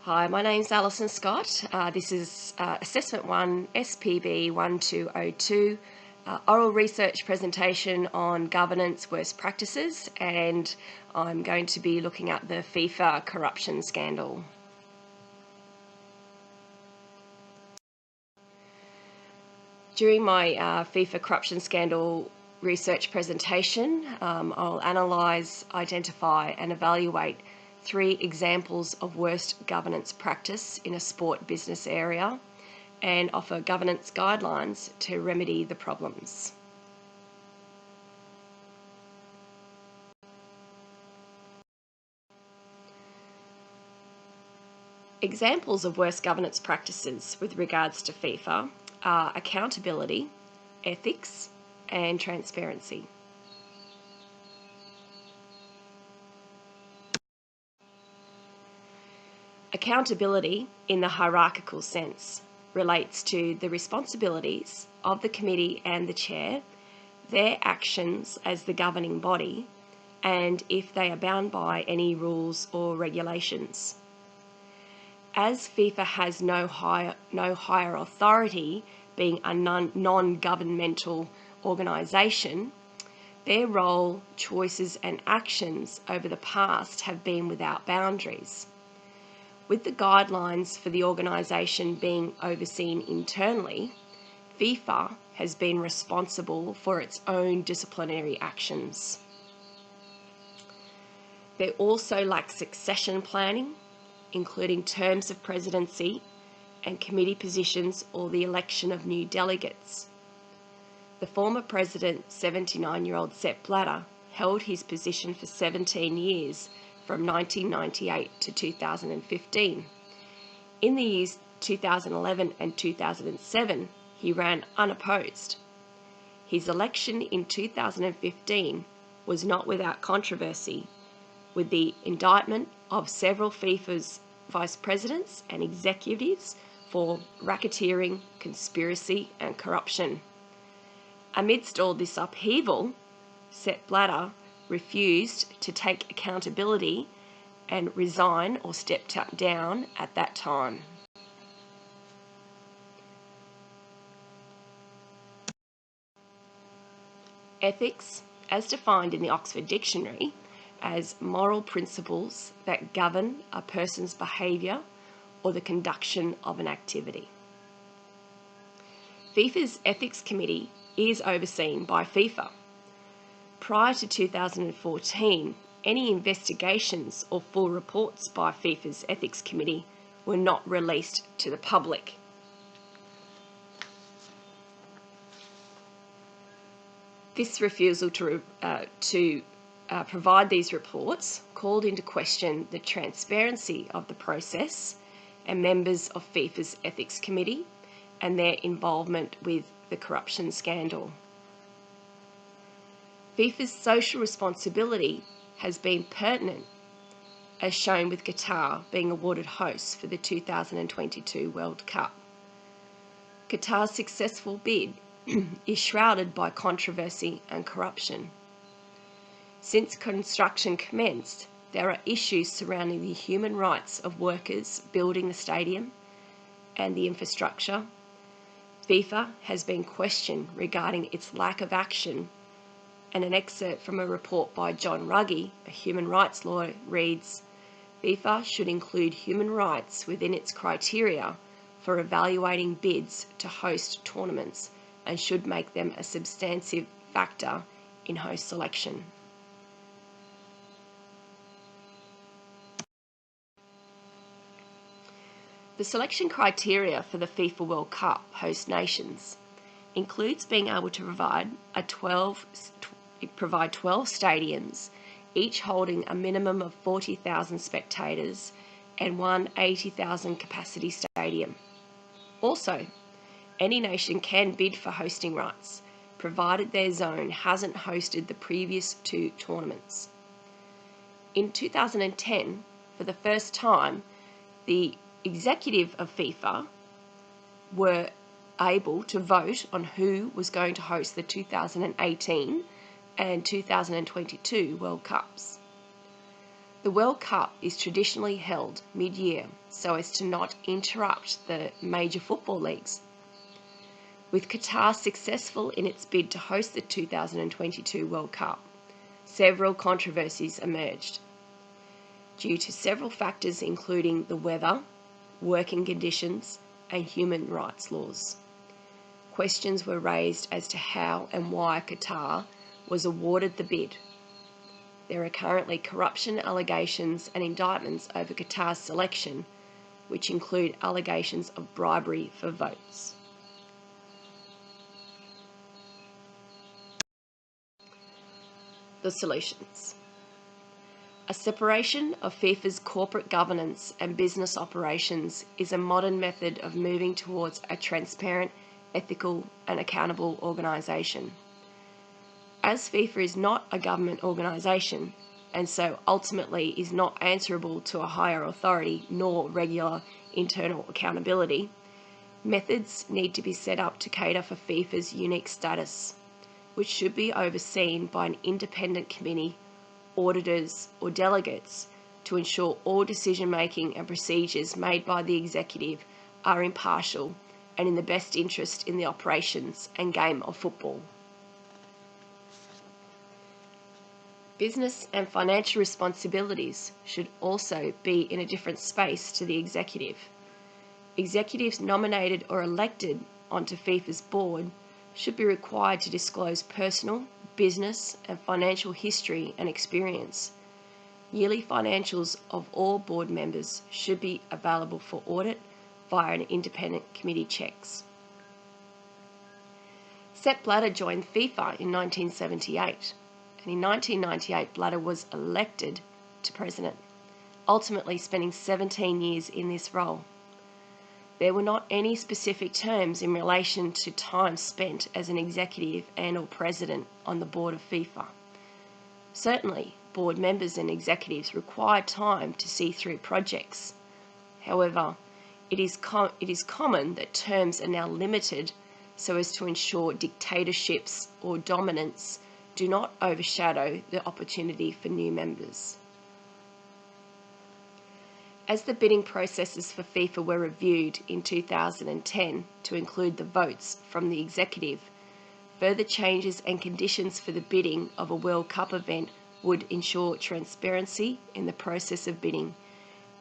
Hi, my name's Alison Scott. This is Assessment 1, SPB1202, oral research presentation on governance worst practices, and I'm going to be looking at the FIFA corruption scandal. During my FIFA corruption scandal research presentation, I'll analyse, identify and evaluate 3 examples of worst governance practice in a sport business area and offer governance guidelines to remedy the problems. Examples of worst governance practices with regards to FIFA are accountability, ethics and transparency. Accountability, in the hierarchical sense, relates to the responsibilities of the committee and the chair, their actions as the governing body, and if they are bound by any rules or regulations. As FIFA has no higher authority, being a non-governmental organisation, their role, choices and actions over the past have been without boundaries. With the guidelines for the organisation being overseen internally, FIFA has been responsible for its own disciplinary actions. They also lack succession planning, including terms of presidency and committee positions or the election of new delegates. The former president, 79-year-old Sepp Blatter, held his position for 17 years, from 1998 to 2015. In the years 2011 and 2007, he ran unopposed. His election in 2015 was not without controversy, with the indictment of several FIFA's vice presidents and executives for racketeering, conspiracy and corruption. Amidst all this upheaval, Sepp Blatter refused to take accountability and resign or step down at that time. Ethics, as defined in the Oxford Dictionary, as moral principles that govern a person's behaviour or the conduction of an activity. FIFA's Ethics Committee is overseen by FIFA. Prior to 2014, any investigations or full reports by FIFA's Ethics Committee were not released to the public. This refusal to provide these reports called into question the transparency of the process and members of FIFA's Ethics Committee and their involvement with the corruption scandal. FIFA's social responsibility has been pertinent, as shown with Qatar being awarded host for the 2022 World Cup. Qatar's successful bid is shrouded by controversy and corruption. Since construction commenced, there are issues surrounding the human rights of workers building the stadium and the infrastructure. FIFA has been questioned regarding its lack of action, and an excerpt from a report by John Ruggie, a human rights lawyer, reads, FIFA should include human rights within its criteria for evaluating bids to host tournaments and should make them a substantive factor in host selection. The selection criteria for the FIFA World Cup host nations includes being able to provide 12 stadiums, each holding a minimum of 40,000 spectators and one 80,000 capacity stadium. Also, any nation can bid for hosting rights, provided their zone hasn't hosted the previous 2 tournaments. In 2010, for the first time, the executive of FIFA were able to vote on who was going to host the 2018 and 2022 World Cups. The World Cup is traditionally held mid-year so as to not interrupt the major football leagues. With Qatar successful in its bid to host the 2022 World Cup, several controversies emerged due to several factors including the weather, working conditions, and human rights laws. Questions were raised as to how and why Qatar was awarded the bid. There are currently corruption allegations and indictments over Qatar's selection, which include allegations of bribery for votes. The solutions. A separation of FIFA's corporate governance and business operations is a modern method of moving towards a transparent, ethical, and accountable organisation. As FIFA is not a government organisation, and so ultimately is not answerable to a higher authority nor regular internal accountability, methods need to be set up to cater for FIFA's unique status, which should be overseen by an independent committee, auditors, or delegates to ensure all decision-making and procedures made by the executive are impartial and in the best interest in the operations and game of football. Business and financial responsibilities should also be in a different space to the executive. Executives nominated or elected onto FIFA's board should be required to disclose personal, business, and financial history and experience. Yearly financials of all board members should be available for audit via an independent committee checks. Sepp Blatter joined FIFA in 1978. And in 1998, Blatter was elected to president, ultimately spending 17 years in this role. There were not any specific terms in relation to time spent as an executive and/or president on the board of FIFA. Certainly, board members and executives require time to see through projects. However, it is common that terms are now limited so as to ensure dictatorships or dominance do not overshadow the opportunity for new members. As the bidding processes for FIFA were reviewed in 2010 to include the votes from the executive, further changes and conditions for the bidding of a World Cup event would ensure transparency in the process of bidding,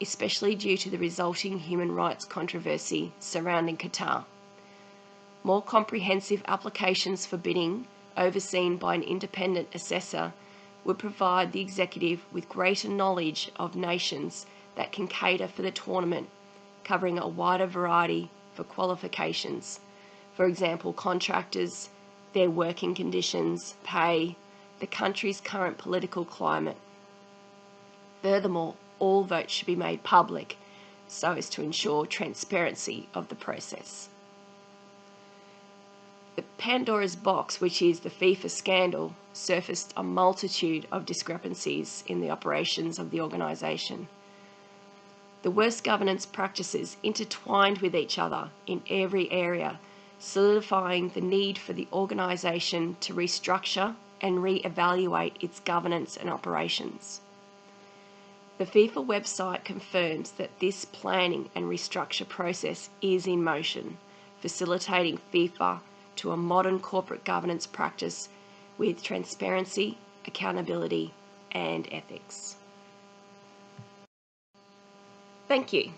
especially due to the resulting human rights controversy surrounding Qatar. More comprehensive applications for bidding overseen by an independent assessor would provide the executive with greater knowledge of nations that can cater for the tournament, covering a wider variety for qualifications. For example, contractors, their working conditions, pay, the country's current political climate. Furthermore, all votes should be made public so as to ensure transparency of the process. The Pandora's box, which is the FIFA scandal, surfaced a multitude of discrepancies in the operations of the organisation. The worst governance practices intertwined with each other in every area, solidifying the need for the organisation to restructure and re-evaluate its governance and operations. The FIFA website confirms that this planning and restructure process is in motion, facilitating FIFA to a modern corporate governance practice with transparency, accountability, and ethics. Thank you.